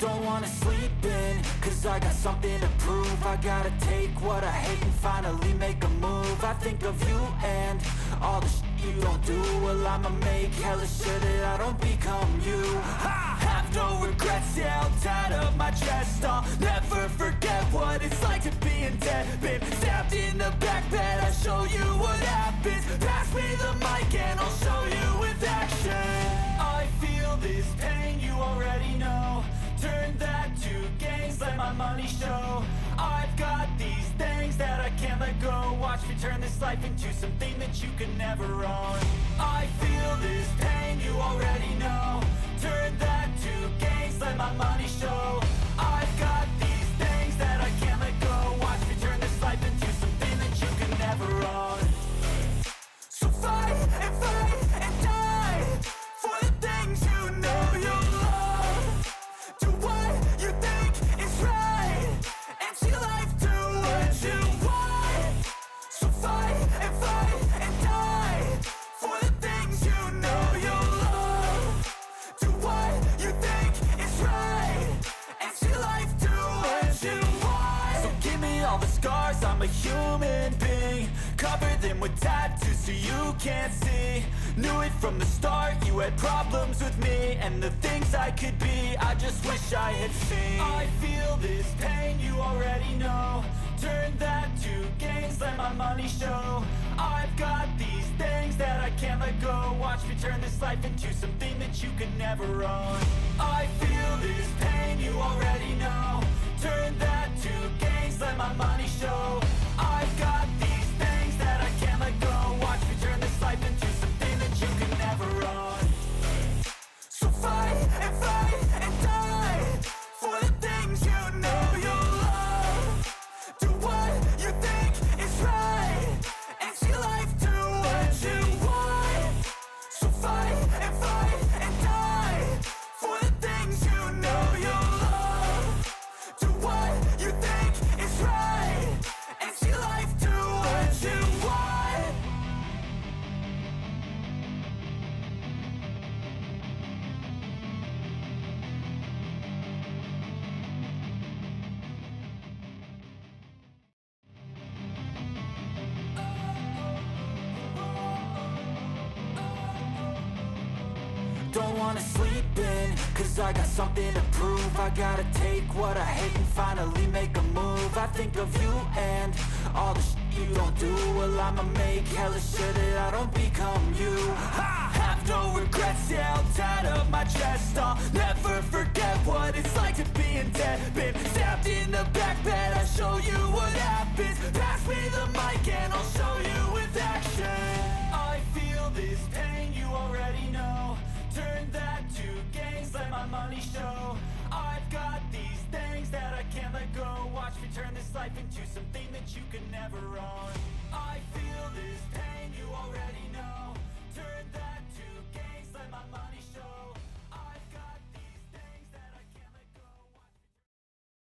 Don't wanna sleep in, cause I got something to prove. I gotta take what I hate and finally make a move. I think of you and all the shit you don't do. Well, I'ma make hella sure that I don't become you. I have no regrets, yeah, I'll tie up my chest. I'll never forget what it's like to be in debt. Been stabbed in the back bed, I'll show you what happens. Pass me the mic and I'll show you with action. I feel this pain, you already know. Turn that to gains, let my money show. I've got these things that I can't let go. Watch me turn this life into something that you can never own. I feel this pain, you already know. Turn that to gains, let my money show. I've got these things that I can't let go. Watch me turn this life into something that you can never own. So fight and die for the things you know you love. Do what you think is right and see life do what you want. So fight and die for the things you know you love. Do what you think is right and see life do what you want. So give me all the scars, I'm a human being. Cover them with tattoos so you can't see. Knew it from the start, you had problems with me and the things I could be, I just wish I had seen. I feel this pain, you already know. Turn that to gains, let my money show. I've got these things that I can't let go. Watch me turn this life into something that you can never own. I feel this pain, you already know. Turn that to gains, let my money show. I've got these things that I can't let go. Watch me turn this life into something that you can never own. So fight and die for the things you know you love. Do what you think is right and see life do what you want. So fight and die for the things you know you love. Do what you think is right and see life do what you want. Don't wanna sleep in, cause I got something to prove. I gotta take what I hate and finally make a move. I think of you and all the shit you don't do. Well, I'ma make hella sure that I don't become you. I have no regrets, yeah, I'll tie up my chest. I'll never forget what it's like to be in debt. Been stabbed in the back bed, I'll show you what happens. Pass me the mic and I'll show you with action. I feel this pain, you already know. Turn that to gains, let my money show. I've got these things that I can't let go. Watch me turn this life into something that you can never own.